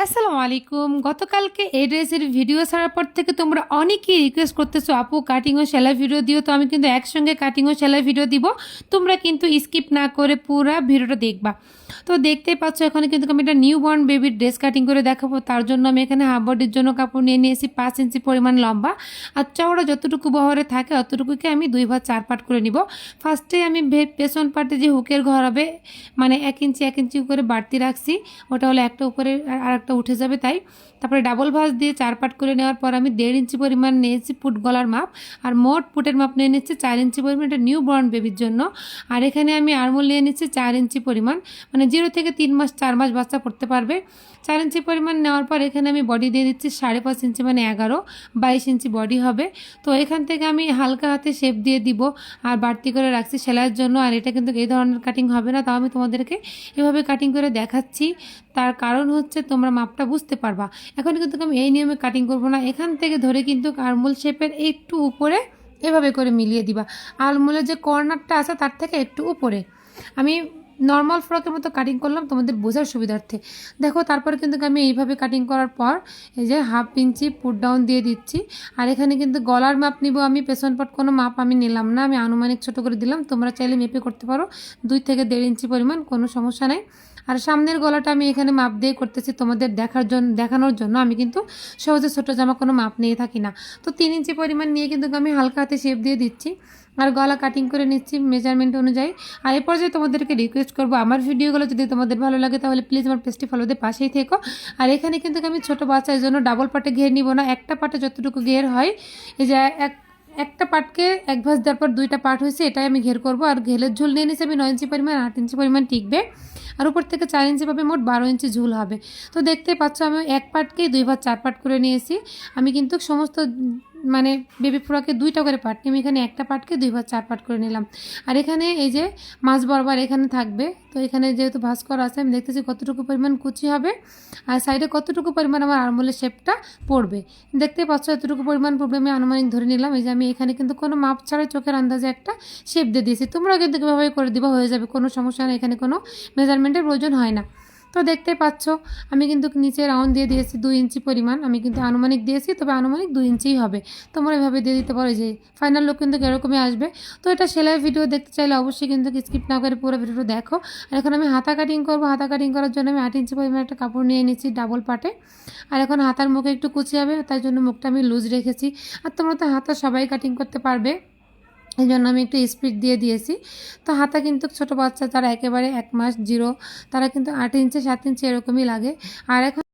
আসসালামু আলাইকুম। গতকালকে এই ড্রেসের ভিডিও ছাড়ার পর থেকে তোমরা অনেকেই রিকোয়েস্ট করতেছো আপু কাটিং ও সেলাই ভিডিও দিও, তো আমি কিন্তু একসঙ্গে কাটিং ও সেলাই ভিডিও দিব। তোমরা কিন্তু স্কিপ না করে পুরো ভিডিওটা দেখবা। তো দেখতেই পাচ্ছ এখানে কিন্তু আমি একটা নিউ বর্ন বেবির ড্রেস কাটিং করে দেখাবো। তার জন্য আমি এখানে হাফ বডির জন্য কাপড় নিয়ে নিয়েছি 5 ইঞ্চি পরিমাণ লম্বা, আর চওড়া যতটুকু বহরে থাকে অতটুকুকে আমি 2 ভাগ 4 পার্ট করে নিব। ফার্স্টে আমি পেছন পার্টে যে হুকের ঘর হবে, মানে 1 ইঞ্চি 1 ইঞ্চি করে বাড়তি রাখছি, ওটা হলো একটা উপরে আর একটা উঠে যাবে তাই। তারপরে ডাবল ভাঁজ দিয়ে 4 পার্ট করে নেওয়ার পর আমি 1.5 ইঞ্চি পরিমাণ নিয়েছি পুট গলার মাপ, আর মোট পুটের মাপ নিয়ে নিচ্ছি 4 ইঞ্চি পরিমাণ, এটা নিউ বর্ন বেবির জন্য। আর এখানে আমি আরমোল নিয়ে নিচ্ছি 4 ইঞ্চি পরিমাণ, মানে 0 থেকে 3 মাস 4 মাস বাচ্চা পড়তে পারবে। 4 ইঞ্চি পরিমাণ নেওয়ার পর এখানে আমি বডি দিয়ে দিচ্ছি 5.5 ইঞ্চি, মানে 22 ইঞ্চি বডি হবে। তো এখান থেকে আমি হালকা হাতে শেপ দিয়ে দিব, আর বাড়তি করে রাখছি সেলাইয়ের জন্য। আর এটা কিন্তু এই ধরনের কাটিং হবে না, তাও আমি তোমাদেরকে এভাবে কাটিং করে দেখাচ্ছি। তার কারণ হচ্ছে তোমরা মাপটা বুঝতে পারবা। এখন কিন্তু আমি এই নিয়মে কাটিং করব না, এখান থেকে ধরে কিন্তু আরমোল শেপের একটু উপরে এভাবে করে মিলিয়ে দিবা। আরমোলের যে কর্নারটা আছে তার থেকে একটু উপরে আমি নর্মাল ফ্রকের মতো কাটিং করলাম তোমাদের বোঝার সুবিধার্থে। দেখো তারপরে কিন্তু আমি এইভাবে কাটিং করার পর এই যে 1/2 ইঞ্চি পুট ডাউন দিয়ে দিচ্ছি। আর এখানে কিন্তু গলার মাপ নিব আমি, পেছন পাট কোনো মাপ আমি নিলাম না, আমি আনুমানিক ছোট করে দিলাম। তোমরা চাইলে মেপে করতে পারো 2 থেকে 1.5 ইঞ্চি পরিমাণ, কোনো সমস্যা নাই। আর সামনের গলাটা আমি এখানে মাপ দিয়ে করতেছি তোমাদের দেখানোর জন্য। আমি কিন্তু সহজে ছোটো জামা কোনো মাপ নিয়ে থাকি না। তো 3 ইঞ্চি পরিমাণ নিয়ে কিন্তু আমি হালকা হাতে শেপ দিয়ে দিচ্ছি, আর গলা কাটিং করে নিচ্ছি মেজারমেন্ট অনুযায়ী। আর এই পর্যায়ে তোমাদেরকে রিকোয়েস্ট করবো, আমার ভিডিওগুলো যদি তোমাদের ভালো লাগে তাহলে প্লিজ আমার পেজটি ফলো দিয়ে পাশেই থেকো। আর এখানে কিন্তু আমি ছোটো বাচ্চার জন্য ডাবল পাটে ঘের নিব না, একটা পাটে যতটুকু ঘের হয়, এই যে একটা পাটকে 1 ভাঁজ দেওয়ার পর 2টা পাট হয়েছে, এটাই আমি ঘের করব। আর ঘেলের ঝুল নিয়ে নিচ্ছি আমি 9 ইঞ্চি পরিমাণ, 8 ইঞ্চি পরিমাণ টিকবে, আর উপর থেকে 4 ইঞ্চি পাবে, মোট 12 ইঞ্চি ঝুল হবে। তো দেখতে পাচ্ছ আমি এক পাটকেই 2 ভাঁজ 4 পাট করে নিয়েছি। আমি কিন্তু সমস্ত মানে বেবি ফ্রকে 2টা করে পাট নিয়ে আমি এখানে একটা পাটকে 2 ভাঁজ 4 পাট করে নিলাম। আর এখানে এই যে মাছ বরাবর এখানে থাকবে, তো এখানে যেহেতু ভাঁজ করা আছে আমি দেখতেছি কতটুকু পরিমাণ কুচি হবে, আর সাইডে কতটুকু পরিমাণ আমার আরমোলের শেপটা পড়বে। দেখতে পাচ্ছ এতটুকু পরিমাণ পড়বে, আমি আনুমানিক ধরে নিলাম। এই যে আমি এখানে কিন্তু কোনো মাপ ছাড়াই চোখের আন্দাজে একটা শেপ দিয়ে দিয়েছি, তোমরা কিন্তু কীভাবে করে দিবা হয়ে যাবে, কোনো সমস্যা নেই, এখানে কোনো মেজারমেন্টের প্রয়োজন হয় না। তো দেখতে পাচ্ছ আমি কিন্তু নিচে রাউন্ড দিয়ে দিয়েছি 2 ইঞ্চি পরিমাণ, আমি কিন্তু আনুমানিক দিয়েছি, তবে আনুমানিক 2 ইঞ্চিই হবে। তোমরা এভাবে দিয়ে দিতে পারো, যে ফাইনাল লুক কিন্তু এরকমই আসবে। তো এটা সেলাই ভিডিও দেখতে চাইলে অবশ্যই কিন্তু স্কিপ না করে পুরো ভিডিওটা দেখো। আর এখন আমি হাতা কাটিং করব। হাতা কাটিং করার জন্য আমি 8 ইঞ্চি পরিমাণ একটা কাপড় নিয়ে নিচ্ছি ডাবল পাটে। আর এখন হাতার মুখে একটু কুচি হবে, তাই জন্য মুখটা আমি লুজ রেখেছি। আর তোমরা তো হাতা সবাই কাটিং করতে পারবে, এই জন্য আমি একটু স্পিড দিয়ে দিয়েছি। তো হাতা কিন্তু ছোটো বাচ্চা যারা একেবারে 1 মাস 0, তারা কিন্তু 8 ইঞ্চি 7 ইঞ্চি এরকমই লাগে। আর এখন